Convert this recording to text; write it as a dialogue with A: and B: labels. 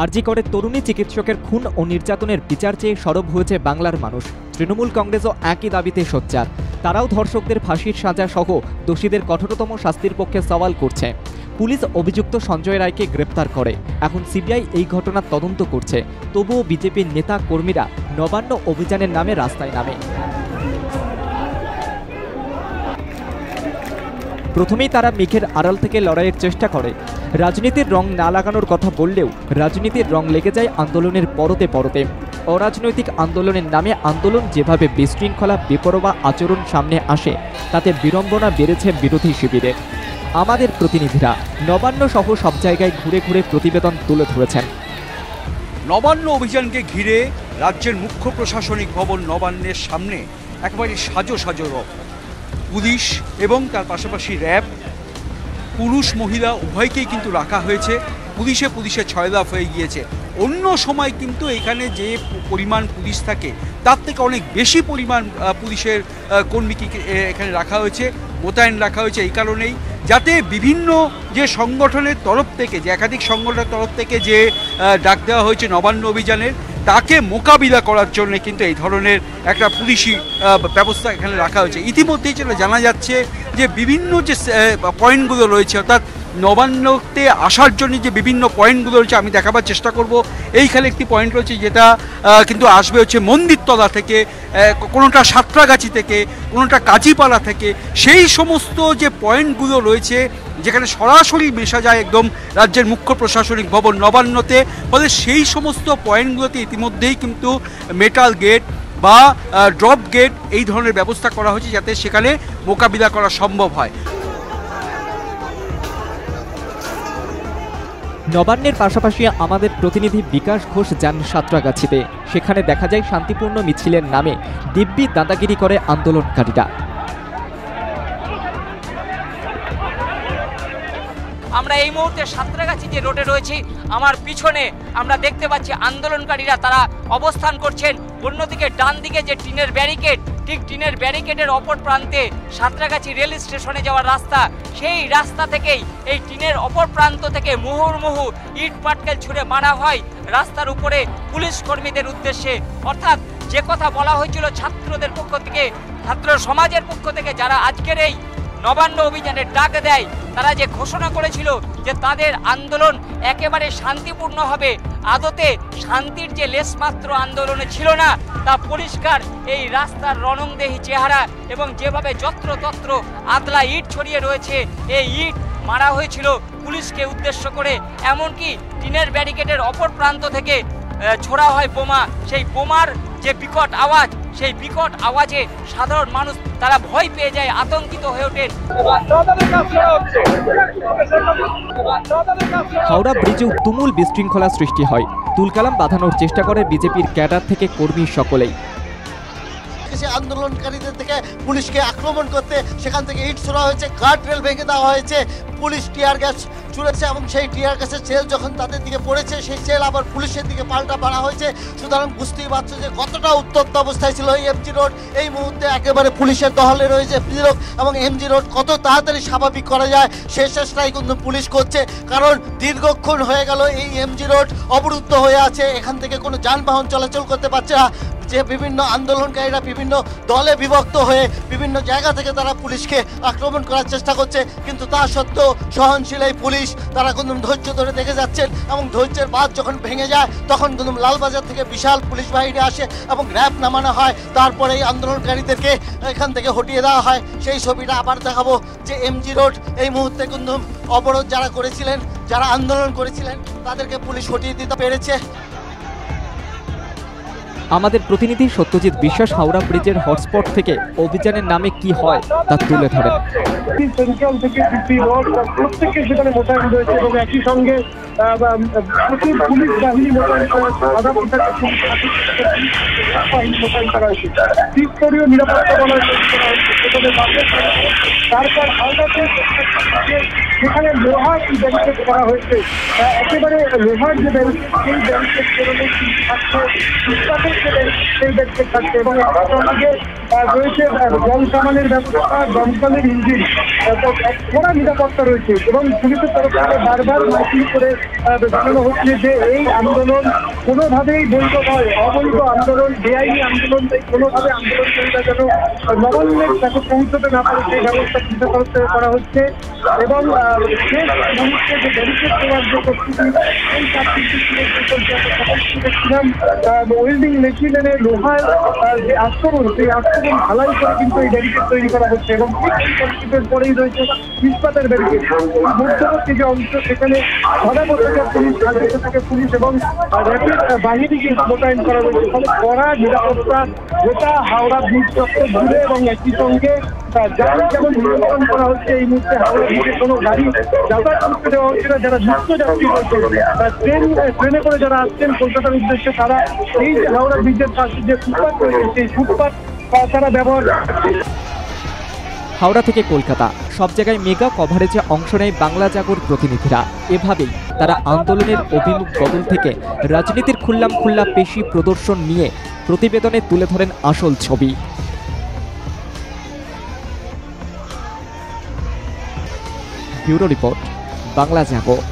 A: আরজি করে তরুণী চিকিৎসকের খুন ও নির্যাতনের বিচার চেয়ে সরব হয়েছে বাংলার মানুষ। তৃণমূল কংগ্রেসও একই দাবিতে সোচ্চার। তারাও ধর্ষকদের ফাঁসির সাজা সহ দোষীদের কঠোরতম শাস্তির পক্ষে সওয়াল করছে। পুলিশ অভিযুক্ত সঞ্জয় রায়কে গ্রেপ্তার করে। এখন সিবিআই এই ঘটনার তদন্ত করছে। তবুও বিজেপির নেতা কর্মীরা নবান্ন অভিযানের নামে রাস্তায় নামে। প্রথমেই তারা মেঘের আড়াল থেকে লড়াইয়ের চেষ্টা করে। রাজনীতির রং না লাগানোর কথা বললেও রাজনীতির রং লেগে যায় আন্দোলনের পরতে পরতে। অরাজনৈতিক আন্দোলনের নামে আন্দোলন যেভাবে বিশৃঙ্খলা বেপরোয়া আচরণ সামনে আসে, তাতে বিড়ম্বনা বেড়েছে বিরোধী শিবিরে। আমাদের প্রতিনিধিরা নবান্ন সহ সব জায়গায় ঘুরে ঘুরে প্রতিবেদন তুলে ধরেছেন।
B: নবান্ন অভিযানকে ঘিরে রাজ্যের মুখ্য প্রশাসনিক ভবন নবান্নের সামনে একেবারে সাজো সাজো রব। পুলিশ এবং তার পাশাপাশি র্যাব, পুরুষ মহিলা উভয়কেই কিন্তু রাখা হয়েছে। পুলিশে ছয়লাভ হয়ে গিয়েছে। অন্য সময় কিন্তু এখানে যে পরিমাণ পুলিশ থাকে তার থেকে অনেক বেশি পরিমাণ পুলিশের কর্মীকে এখানে রাখা হয়েছে, মোতায়েন রাখা হয়েছে এই কারণেই, যাতে বিভিন্ন যে সংগঠনের তরফ থেকে, যে একাধিক সংগঠনের তরফ থেকে যে ডাক দেওয়া হয়েছে নবান্ন অভিযানের, তাকে মোকাবিলা করার জন্য কিন্তু এই ধরনের একটা পুলিশি ব্যবস্থা এখানে রাখা হয়েছে। ইতিমধ্যেই যেটা জানা যাচ্ছে যে বিভিন্ন যে পয়েন্টগুলো রয়েছে, অর্থাৎ নবান্নতে আসার জন্য যে বিভিন্ন পয়েন্টগুলো রয়েছে আমি দেখাবার চেষ্টা করব। এইখানে একটি পয়েন্ট রয়েছে যেটা কিন্তু আসবে হচ্ছে মন্দিরতলা থেকে, কোনোটা সাঁতরাগাছি থেকে, কোনোটা কাজীপাড়া থেকে। সেই সমস্ত যে পয়েন্টগুলো রয়েছে যেখানে সরাসরি মেশা যায় একদম রাজ্যের মুখ্য প্রশাসনিক ভবন নবান্নতে, ফলে সেই সমস্ত পয়েন্টগুলোতে ইতিমধ্যেই কিন্তু মেটাল গেট বা ড্রপ গেট এই ধরনের ব্যবস্থা করা হয়েছে, যাতে সেখানে মোকাবিলা করা সম্ভব হয়।
A: নবান্নের পাশাপাশি আমাদের প্রতিনিধি বিকাশ ঘোষ যান সাঁতরাগাছিতে। সেখানে দেখা যায় শান্তিপূর্ণ মিছিলের নামে দিব্যি দাদাগিরি করে আন্দোলনকারীরা।
C: আমরা এই মুহূর্তে সাঁতরাগাছি যে রোডে রয়েছি, আমার পিছনে আমরা দেখতে পাচ্ছি আন্দোলনকারীরা তারা অবস্থান করছেন। অন্যদিকে ডান দিকে যে টিনের ব্যারিকেড, ঠিক টিনের ব্যারিকেডের অপর প্রান্তে সাঁতরাগাছি রেল স্টেশনে যাওয়ার রাস্তা, সেই রাস্তা থেকেই এই টিনের অপর প্রান্ত থেকে মুহুর্মুহু ইট পাটকেল ছুঁড়ে মারা হয় রাস্তার উপরে পুলিশ কর্মীদের উদ্দেশ্যে। অর্থাৎ যে কথা বলা হয়েছিল ছাত্রদের পক্ষ থেকে, ছাত্র সমাজের পক্ষ থেকে, যারা আজকের এই নবান্ন অভিযানের ডাক দেয়, তারা যে ঘোষণা করেছিল যে তাদের আন্দোলন একেবারে শান্তিপূর্ণ হবে, আদতে শান্তির যে লেশমাত্র আন্দোলনে ছিল না, তা পরিষ্কার এই রাস্তার রণংদেহী চেহারা এবং যেভাবে যত্রতত্র আদলা ইট ছড়িয়ে রয়েছে। এই ইট মারা হয়েছিল পুলিশকে উদ্দেশ্য করে, এমনকি টিনের ব্যারিকেডের অপর প্রান্ত থেকে ছোড়া হয় বোমা। সেই বোমার যে বিকট আওয়াজ, সেই বিকট আওয়াজে সাধারণ মানুষ তারা ভয় পেয়ে যায়, আতঙ্কিত হয়ে ওঠেন।
A: হাওড়া ব্রিজেও তুমুল বিশৃঙ্খলা সৃষ্টি হয়। তুলকালাম বাঁধানোর চেষ্টা করে বিজেপির ক্যাডার থেকে কর্মী সকলেই।
D: আন্দোলনকারীদের থেকে পুলিশকে আক্রমণ করতে সেখান থেকে ইট ছোড়া হয়েছে, গার্ড রেল ভেঙে দেওয়া হয়েছে, পুলিশ টিয়ার গ্যাস ছুড়েছে এবং সেই টিয়ার গ্যাসের সেল যখন তাদের দিকে পড়েছে, সেই সেল আবার পুলিশের দিকে পাল্টা মারা হয়েছে। সুতরাং বুঝতেই পারছো যে কতটা উত্তপ্ত অবস্থায় ছিল এই এমজি রোড। এই মুহূর্তে একেবারে পুলিশের দখলে রয়েছে পৃথক, এবং এমজি রোড কত তাড়াতাড়ি স্বাভাবিক করা যায় সেই চেষ্টাই কিন্তু পুলিশ করছে। কারণ দীর্ঘক্ষণ হয়ে গেল এই এমজি রোড অবরুদ্ধ হয়ে আছে, এখান থেকে কোনো যানবাহন চলাচল করতে পারছে না। যে বিভিন্ন আন্দোলনকারীরা বিভিন্ন দলে বিভক্ত হয়ে বিভিন্ন জায়গা থেকে তারা পুলিশকে আক্রমণ করার চেষ্টা করছে, কিন্তু তা সত্ত্বেও সহনশীল এই পুলিশ তারা কিন্তু ধৈর্য ধরে দেখে যাচ্ছেন। এবং ধৈর্যের বাঁধ যখন ভেঙে যায় তখন কিন্তু লালবাজার থেকে বিশাল পুলিশ বাহিনী আসে এবং র্যাব নামানো হয়, তারপরে এই আন্দোলনকারীদেরকে এখান থেকে হটিয়ে দেওয়া হয়। সেই ছবিটা আবার দেখাবো যে এমজি রোড এই মুহূর্তে কিন্তু অবরোধ যারা করেছিলেন, যারা আন্দোলন করেছিলেন, তাদেরকে পুলিশ হটিয়ে দিতে পেরেছে।
A: আমাদের প্রতিনিধি সত্যজিৎ বিশ্বাস হাওড়া ব্রিজের হটস্পট থেকে অভিযানের নামে কি হয় তা তুলে ধরেন।
E: সেন্ট্রাল থেকে প্রত্যেকে সেখানে মোতায়েন রয়েছে এবং একই সঙ্গে প্রচুর পুলিশ বাহিনী মোতায়েন করা হয়েছে। ত্রিস্তরীয় নিরাপত্তা বলা তারপর হাওড়াতে সেখানে লোহার ব্যারিকেড করা হয়েছে, একেবারে লোহার যে ব্যারিকেড, সেই ব্যারিকেড থাকছে, সেই ব্যারিকেড থাকছে এবং সঙ্গে রয়েছে জল সামানের ব্যবস্থা, দমকলের ইঞ্জিন কড়া নিরাপত্তা রয়েছে এবং পুলিশের তরফ থেকে বারবার মাইকিং করে জানানো হচ্ছে যে এই আন্দোলন কোনোভাবেই বৈধ নয়, অবৈধ আন্দোলন, বেআইনি আন্দোলন, কোনোভাবে আন্দোলনকারীরা যেন নবান্নের কাছে পৌঁছতে না পারে সেই ব্যবস্থা পুলিশের তরফ থেকে করা হচ্ছে এবং শেষ মুহূর্তে যে ব্যারিকেড দেওয়ার যে প্রস্তুতি সেই কাজ দেখছিলাম ওয়েল্ডিং মেশিন এনে লোহার যে আস্তরণ, সেই আস্তরণ ঢালাই করে কিন্তু এই ব্যারিকেড তৈরি করা হচ্ছে এবং ঠিক এই ব্যারিকেডের পরেই রয়েছে ইস্পাতের ব্যারিকেড। মধ্যবর্তী যে অংশ সেখানে ধরাপড়া পুলিশ, রাজ্য থেকে পুলিশ এবং র্যাপিড বাহিনীকে মোতায়েন করা রয়েছে। ফলে কড়া নিরাপত্তা গোটা হাওড়া ব্রিজ চত্বর ঘুরে এবং একই সঙ্গে গাড়ি যেমন নিয়ন্ত্রণ করা হচ্ছে। এই মুহূর্তে হাওড়া ব্রিজে কোনো গাড়ি যাতায়াত করতে দেওয়া হচ্ছে না। যারা নিত্য যাত্রী রয়েছে, ট্রেনে করে যারা আসছেন কলকাতার উদ্দেশ্যে, তারা এই যে হাওড়া ব্রিজের পাশে যে ফুটপাথ রয়েছে সেই ফুটপাথ তারা ব্যবহার।
A: হাওড়া থেকে কলকাতা সব জায়গায় মেগা কভারেজে অংশ নেয় বাংলা জাগর প্রতিনিধিরা। এভাবেই তারা আন্দোলনের অভিমুখ বদল থেকে রাজনীতির খুল্লা পেশি প্রদর্শন নিয়ে প্রতিবেদনে তুলে ধরেন আসল ছবি। Bureau report, Bangla Jagar.